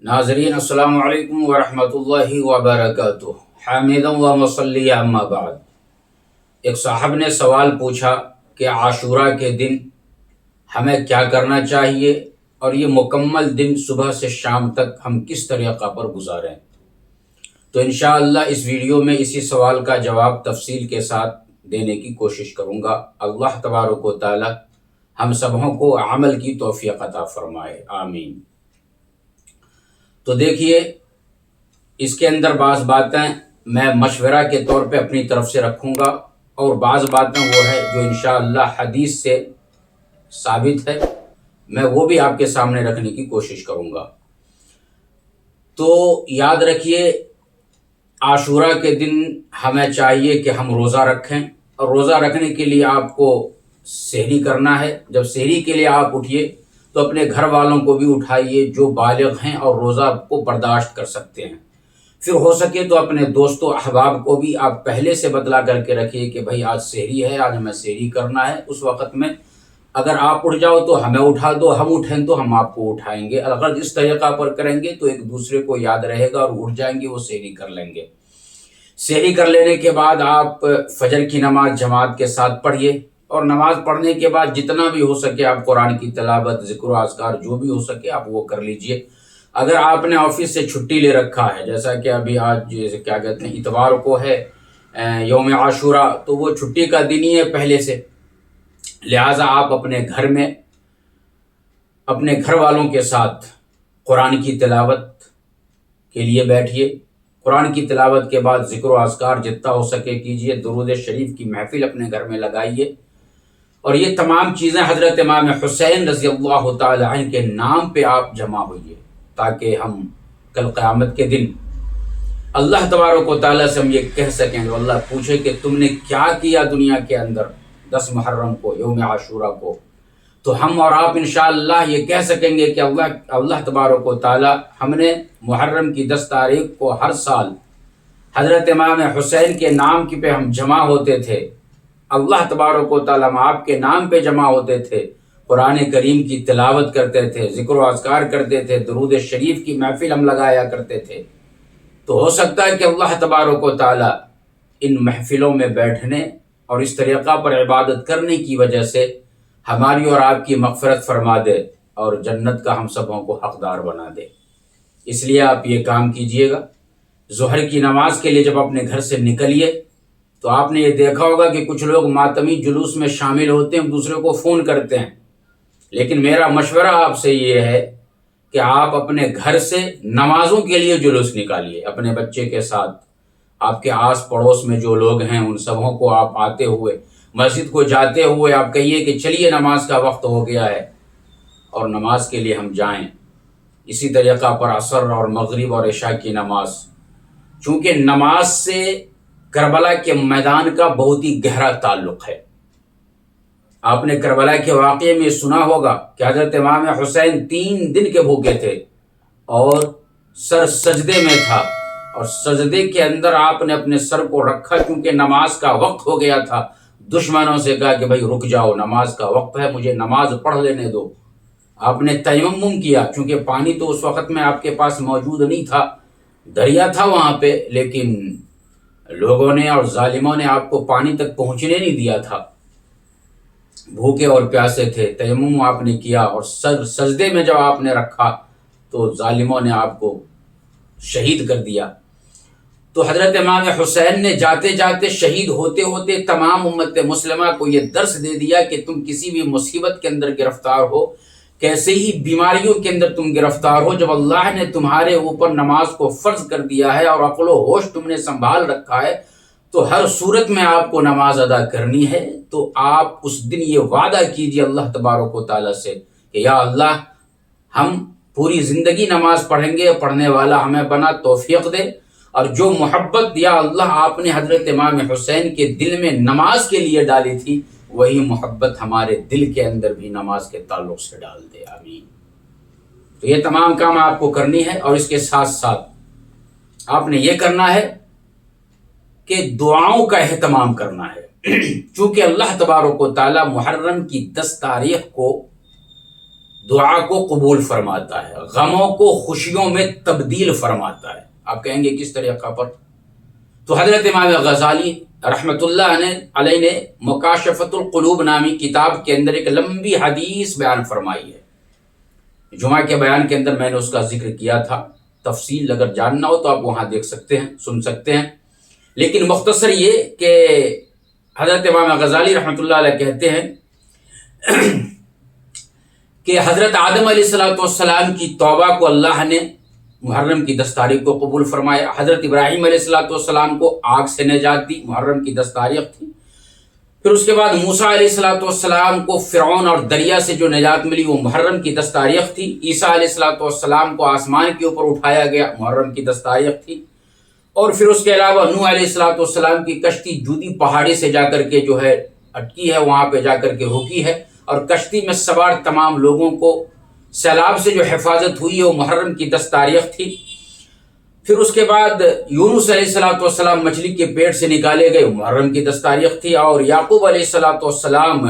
ناظرین السلام علیکم ورحمۃ اللہ وبرکاتہ۔ حامدا و مصلی اما بعد۔ ایک صاحب نے سوال پوچھا کہ عاشورہ کے دن ہمیں کیا کرنا چاہیے اور یہ مکمل دن صبح سے شام تک ہم کس طریقہ پر گزاریں۔ تو انشاءاللہ اس ویڈیو میں اسی سوال کا جواب تفصیل کے ساتھ دینے کی کوشش کروں گا۔ اللہ تبارک و تعالی ہم سبوں کو عمل کی توفیق عطا فرمائے، آمین۔ تو دیکھیے، اس کے اندر بعض باتیں میں مشورہ کے طور پہ اپنی طرف سے رکھوں گا اور بعض باتیں وہ ہے جو انشاءاللہ حدیث سے ثابت ہے، میں وہ بھی آپ کے سامنے رکھنے کی کوشش کروں گا۔ تو یاد رکھیے، عاشورہ کے دن ہمیں چاہیے کہ ہم روزہ رکھیں، اور روزہ رکھنے کے لیے آپ کو سحری کرنا ہے۔ جب سحری کے لیے آپ اٹھیے تو اپنے گھر والوں کو بھی اٹھائیے جو بالغ ہیں اور روزہ کو برداشت کر سکتے ہیں۔ پھر ہو سکے تو اپنے دوست و احباب کو بھی آپ پہلے سے بتلا کر کے رکھیے کہ بھائی آج سحری ہے، آج ہمیں سحری کرنا ہے۔ اس وقت میں اگر آپ اٹھ جاؤ تو ہمیں اٹھا دو، ہم اٹھیں تو ہم آپ کو اٹھائیں گے۔ اگر اس طریقہ پر کریں گے تو ایک دوسرے کو یاد رہے گا اور اٹھ جائیں گے، وہ سحری کر لیں گے۔ سحری کر لینے کے بعد آپ فجر کی نماز جماعت کے ساتھ پڑھیے، اور نماز پڑھنے کے بعد جتنا بھی ہو سکے آپ قرآن کی تلاوت، ذکر و اذکار جو بھی ہو سکے آپ وہ کر لیجئے۔ اگر آپ نے آفس سے چھٹی لے رکھا ہے، جیسا کہ ابھی آج کیا کہتے ہیں اتوار کو ہے یوم عاشورہ، تو وہ چھٹی کا دن ہی ہے پہلے سے، لہٰذا آپ اپنے گھر میں اپنے گھر والوں کے ساتھ قرآن کی تلاوت کے لیے بیٹھیے۔ قرآن کی تلاوت کے بعد ذکر و اذکار جتنا ہو سکے کیجئے، درود شریف کی محفل اپنے گھر میں لگائیے، اور یہ تمام چیزیں حضرت امام حسین رضی اللہ تعالی عنہ کے نام پہ آپ جمع ہوئیے، تاکہ ہم کل قیامت کے دن اللہ تبارک و تعالیٰ سے ہم یہ کہہ سکیں، اللہ پوچھے کہ تم نے کیا کیا دنیا کے اندر 10 محرم کو، یوم عاشورہ کو، تو ہم اور آپ انشاءاللہ یہ کہہ سکیں گے کہ اللہ تبارک و تعالیٰ ہم نے محرم کی 10 تاریخ کو ہر سال حضرت امام حسین کے نام کی پہ ہم جمع ہوتے تھے، اللہ تبارک و تعالیٰ ہم آپ کے نام پہ جمع ہوتے تھے، قرآن کریم کی تلاوت کرتے تھے، ذکر و اذکار کرتے تھے، درود شریف کی محفل ہم لگایا کرتے تھے۔ تو ہو سکتا ہے کہ اللہ تبارک و تعالیٰ ان محفلوں میں بیٹھنے اور اس طریقہ پر عبادت کرنے کی وجہ سے ہماری اور آپ کی مغفرت فرما دے اور جنت کا ہم سبوں کو حقدار بنا دے۔ اس لیے آپ یہ کام کیجئے گا۔ ظہر کی نماز کے لیے جب اپنے گھر سے نکلیے تو آپ نے یہ دیکھا ہوگا کہ کچھ لوگ ماتمی جلوس میں شامل ہوتے ہیں، دوسرے کو فون کرتے ہیں، لیکن میرا مشورہ آپ سے یہ ہے کہ آپ اپنے گھر سے نمازوں کے لیے جلوس نکالیے اپنے بچے کے ساتھ۔ آپ کے آس پڑوس میں جو لوگ ہیں ان سبوں کو آپ آتے ہوئے، مسجد کو جاتے ہوئے آپ کہیے کہ چلیے نماز کا وقت ہو گیا ہے اور نماز کے لیے ہم جائیں۔ اسی طریقہ پر عصر اور مغرب اور عشاء کی نماز، چونکہ نماز سے کربلا کے میدان کا بہت ہی گہرا تعلق ہے۔ آپ نے کربلا کے واقعے میں سنا ہوگا کہ حضرت امام حسین 3 دن کے بھوکے تھے اور سر سجدے میں تھا، اور سجدے کے اندر آپ نے اپنے سر کو رکھا کیونکہ نماز کا وقت ہو گیا تھا۔ دشمنوں سے کہا کہ بھائی رک جاؤ، نماز کا وقت ہے، مجھے نماز پڑھ لینے دو۔ آپ نے تیمم کیا، چونکہ پانی تو اس وقت میں آپ کے پاس موجود نہیں تھا، دریا تھا وہاں پہ، لیکن لوگوں نے اور ظالموں نے آپ کو پانی تک پہنچنے نہیں دیا تھا، بھوکے اور پیاسے تھے۔ تیمم آپ نے کیا اور سر سجدے میں جب آپ نے رکھا تو ظالموں نے آپ کو شہید کر دیا۔ تو حضرت امام حسین نے جاتے جاتے، شہید ہوتے ہوتے تمام امت مسلمہ کو یہ درس دے دیا کہ تم کسی بھی مصیبت کے اندر گرفتار ہو، کیسے ہی بیماریوں کے اندر تم گرفتار ہو، جب اللہ نے تمہارے اوپر نماز کو فرض کر دیا ہے اور عقل و ہوش تم نے سنبھال رکھا ہے، تو ہر صورت میں آپ کو نماز ادا کرنی ہے۔ تو آپ اس دن یہ وعدہ کیجئے اللہ تبارک و تعالیٰ سے کہ یا اللہ ہم پوری زندگی نماز پڑھیں گے، پڑھنے والا ہمیں بنا، توفیق دے، اور جو محبت یا اللہ آپ نے حضرت امام حسین کے دل میں نماز کے لیے ڈالی تھی، وہی محبت ہمارے دل کے اندر بھی نماز کے تعلق سے ڈال دے، آمین۔ تو یہ تمام کام آپ کو کرنی ہے، اور اس کے ساتھ ساتھ آپ نے یہ کرنا ہے کہ دعاؤں کا اہتمام کرنا ہے، چونکہ اللہ تبارک و تعالی محرم کی 10 تاریخ کو دعا کو قبول فرماتا ہے، غموں کو خوشیوں میں تبدیل فرماتا ہے۔ آپ کہیں گے کس طریقہ پر؟ تو حضرت امام غزالی رحمۃ اللہ علیہ نے مکاشفۃ القلوب نامی کتاب کے اندر ایک لمبی حدیث بیان فرمائی ہے۔ جمعہ کے بیان کے اندر میں نے اس کا ذکر کیا تھا، تفصیل اگر جاننا ہو تو آپ وہاں دیکھ سکتے ہیں، سن سکتے ہیں، لیکن مختصر یہ کہ حضرت امام غزالی رحمۃ اللہ علیہ کہتے ہیں کہ حضرت آدم علیہ السلام کی توبہ کو اللہ نے محرم کی 10 تاریخ کو قبول فرمایا۔ حضرت ابراہیم علیہ السلام کو آگ سے نجات دی، محرم کی 10 تاریخ تھی۔ پھر اس کے بعد موسیٰ علیہ السلام کو فرعون اور دریا سے جو نجات ملی وہ محرم کی 10 تاریخ تھی۔ عیسیٰ علیہ السلام کو آسمان کے اوپر اٹھایا گیا، محرم کی 10 تاریخ تھی۔ اور پھر اس کے علاوہ نوح علیہ السلام کی کشتی جودی پہاڑی سے جا کر کے جو ہے اٹکی ہے، وہاں پہ جا کر کے رکی ہے، اور کشتی میں سوار تمام لوگوں کو سیلاب سے جو حفاظت ہوئی ہے وہ محرم کی 10 تاریخ تھی۔ پھر اس کے بعد یونس علیہ السلام مچھلی کے پیٹ سے نکالے گئے، محرم کی 10 تاریخ تھی۔ اور یعقوب علیہ السلام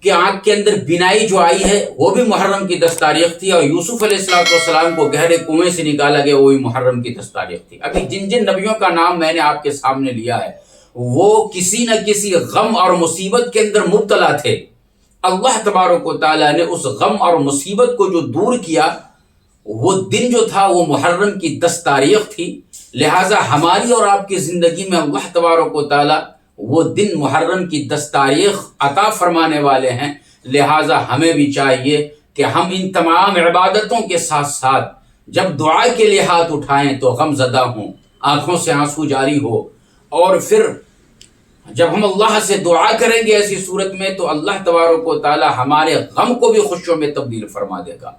کے آنکھ کے اندر بینائی جو آئی ہے وہ بھی محرم کی 10 تاریخ تھی۔ اور یوسف علیہ السلام کو گہرے کنویں سے نکالا گیا، وہ بھی محرم کی 10 تاریخ تھی۔ ابھی جن جن نبیوں کا نام میں نے آپ کے سامنے لیا ہے وہ کسی نہ کسی غم اور مصیبت کے اندر مبتلا تھے۔ اللہ تبارک و تعالیٰ نے اس غم اور مصیبت کو جو دور کیا، وہ دن جو تھا وہ محرم کی 10 تاریخ تھی۔ لہٰذا ہماری اور آپ کی زندگی میں اللہ تبارک و تعالیٰ وہ دن محرم کی 10 تاریخ عطا فرمانے والے ہیں۔ لہٰذا ہمیں بھی چاہیے کہ ہم ان تمام عبادتوں کے ساتھ ساتھ جب دعا کے لیے ہاتھ اٹھائیں تو غم زدہ ہوں، آنکھوں سے آنسو جاری ہو، اور پھر جب ہم اللہ سے دعا کریں گے ایسی صورت میں تو اللہ تبارک و تعالی ہمارے غم کو بھی خوشیوں میں تبدیل فرما دے گا۔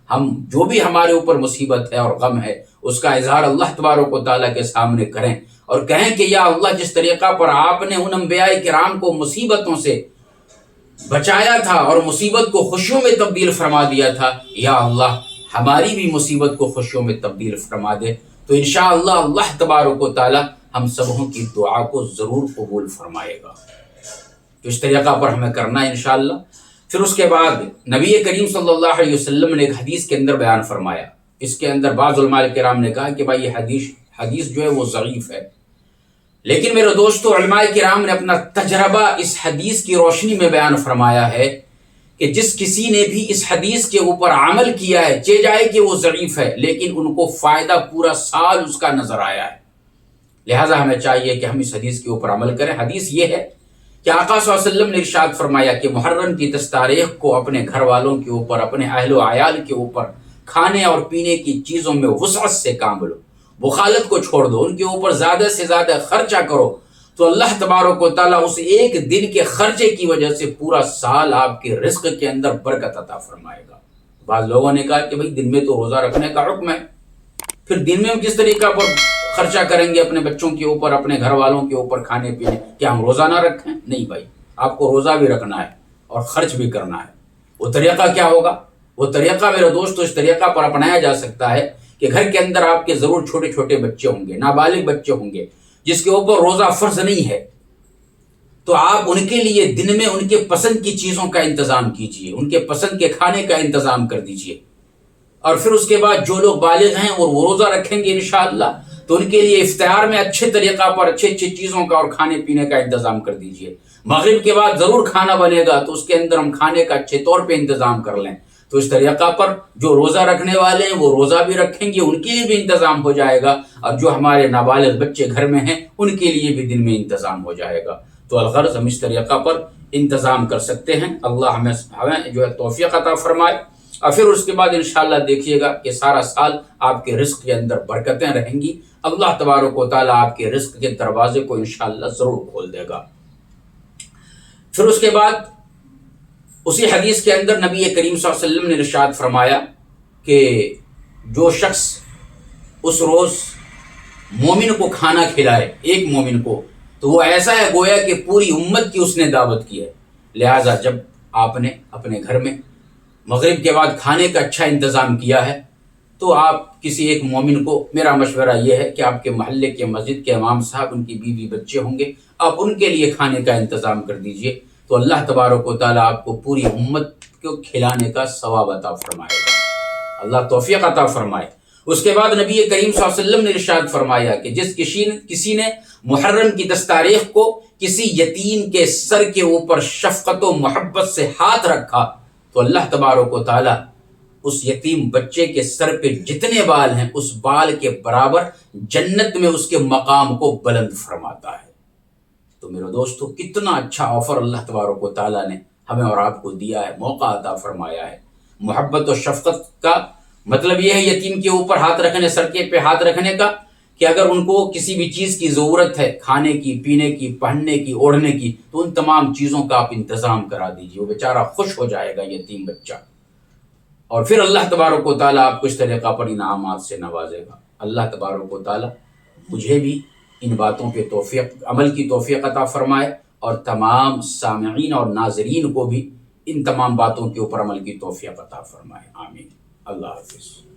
ہم جو بھی ہمارے اوپر مصیبت ہے اور غم ہے اس کا اظہار اللہ تبارک و تعالیٰ کے سامنے کریں اور کہیں کہ یا اللہ، جس طریقہ پر آپ نے ان انبیاء کرام کو مصیبتوں سے بچایا تھا اور مصیبت کو خوشیوں میں تبدیل فرما دیا تھا، یا اللہ ہماری بھی مصیبت کو خوشیوں میں تبدیل فرما دے۔ تو انشاءاللہ اللہ تبارک و تعالی ہم سبوں کی دعا کو ضرور قبول فرمائے گا۔ تو اس طریقہ پر ہمیں کرنا ہے انشاءاللہ۔ پھر اس کے بعد نبی کریم صلی اللہ علیہ وسلم نے ایک حدیث کے اندر بیان فرمایا، اس کے اندر بعض علماء کرام نے کہا کہ بھائی یہ حدیث جو ہے وہ ضعیف ہے، لیکن میرے دوستو علماء کرام نے اپنا تجربہ اس حدیث کی روشنی میں بیان فرمایا ہے کہ جس کسی نے بھی اس حدیث کے اوپر عمل کیا ہے، چہ جائے کہ وہ ضعیف ہے لیکن ان کو فائدہ پورا سال اس کا نظر آیا ہے۔ لہٰذا ہمیں چاہیے کہ ہم اس حدیث کے اوپر عمل کریں۔ حدیث یہ ہے کہ آقا صلی اللہ علیہ وسلم نے ارشاد فرمایا کہ محرم کی 10 تاریخ کو اپنے گھر والوں کے اوپر، اپنے اہل و عیال کے اوپر کھانے اور پینے کی چیزوں میں وسعت سے کام لو، بخالت کو چھوڑ دو، ان کے اوپر زیادہ سے زیادہ خرچہ کرو، تو اللہ تبارک و تعالیٰ اس ایک دن کے خرچے کی وجہ سے پورا سال آپ کے رزق کے اندر برکت عطا فرمائے گا۔ بعض لوگوں نے کہا کہ بھئی دن میں تو روزہ رکھنے کا حکم ہے، پھر دن میں ہم کس طریقہ پر خرچہ کریں گے اپنے بچوں کے اوپر، اپنے گھر والوں کے اوپر کھانے پینے؟ کیا ہم روزہ نہ رکھیں؟ نہیں بھائی، آپ کو روزہ بھی رکھنا ہے اور خرچ بھی کرنا ہے۔ وہ طریقہ کیا ہوگا؟ وہ طریقہ میرے دوستو اس طریقہ پر اپنایا جا سکتا ہے کہ گھر کے اندر آپ کے ضرور چھوٹے چھوٹے بچے ہوں گے، نابالغ بچے ہوں گے جس کے اوپر روزہ فرض نہیں ہے، تو آپ ان کے لیے دن میں ان کے پسند کی چیزوں کا انتظام کیجئے، ان کے پسند کے کھانے کا انتظام کر دیجئے، اور پھر اس کے بعد جو لوگ بالغ ہیں اور وہ روزہ رکھیں گے انشاءاللہ تو ان کے لیے افطار میں اچھے طریقہ پر اچھے چیزوں کا اور کھانے پینے کا انتظام کر دیجئے۔ مغرب کے بعد ضرور کھانا بنے گا تو اس کے اندر ہم کھانے کا اچھے طور پہ انتظام کر لیں۔ تو اس طریقہ پر جو روزہ رکھنے والے ہیں وہ روزہ بھی رکھیں گے، ان کے لیے بھی انتظام ہو جائے گا، اور جو ہمارے نابالغ بچے گھر میں ہیں ان کے لیے بھی دن میں انتظام ہو جائے گا۔ تو الغرض ہم اس طریقہ پر انتظام کر سکتے ہیں۔ اللہ ہمیں جو ہے توفیق عطا فرمائے، اور پھر اس کے بعد انشاءاللہ دیکھیے گا کہ سارا سال آپ کے رزق کے اندر برکتیں رہیں گی۔ اللہ تبارک و تعالیٰ آپ کے رزق کے دروازے کو انشاءاللہ ضرور کھول دے گا۔ پھر اس کے بعد اسی حدیث کے اندر نبی کریم صلی اللہ علیہ وسلم نے ارشاد فرمایا کہ جو شخص اس روز مومن کو کھانا کھلائے، ایک مومن کو، تو وہ ایسا ہے گویا کہ پوری امت کی اس نے دعوت کی ہے۔ لہٰذا جب آپ نے اپنے گھر میں مغرب کے بعد کھانے کا اچھا انتظام کیا ہے تو آپ کسی ایک مومن کو، میرا مشورہ یہ ہے کہ آپ کے محلے کے مسجد کے امام صاحب، ان کی بیوی بچے ہوں گے، آپ ان کے لیے کھانے کا انتظام کر دیجئے، تو اللہ تبارک و تعالیٰ آپ کو پوری امت کو کھلانے کا ثواب عطا فرمائے گا۔ اللہ توفیق عطا فرمائے۔ اس کے بعد نبی کریم صلی اللہ علیہ وسلم نے ارشاد فرمایا کہ جس کسی نے محرم کی 10 تاریخ کو کسی یتیم کے سر کے اوپر شفقت و محبت سے ہاتھ رکھا تو اللہ تبارک و تعالی اس یتیم بچے کے سر پہ جتنے بال ہیں اس بال کے برابر جنت میں اس کے مقام کو بلند فرماتا ہے۔ تو میرے دوستو، کتنا اچھا آفر اللہ تبارک و تعالیٰ نے ہمیں اور آپ کو دیا ہے، موقع عطا فرمایا ہے۔ محبت و شفقت کا مطلب یہ ہے یتیم کے اوپر ہاتھ رکھنے، سر کے پہ ہاتھ رکھنے کا، کہ اگر ان کو کسی بھی چیز کی ضرورت ہے، کھانے کی، پینے کی، پہننے کی، اوڑھنے کی، تو ان تمام چیزوں کا آپ انتظام کرا دیجیے، وہ بیچارہ خوش ہو جائے گا یتیم بچہ، اور پھر اللہ تبارک و تعالیٰ آپ کو اس طریقہ پر انعامات سے نوازے گا۔ اللہ تبارک و تعالیٰ مجھے بھی ان باتوں پہ عمل کی توفیق عطا فرمائے، اور تمام سامعین اور ناظرین کو بھی ان تمام باتوں کے اوپر عمل کی توفیق عطا فرمائے۔ آمین۔ اللہ حافظ۔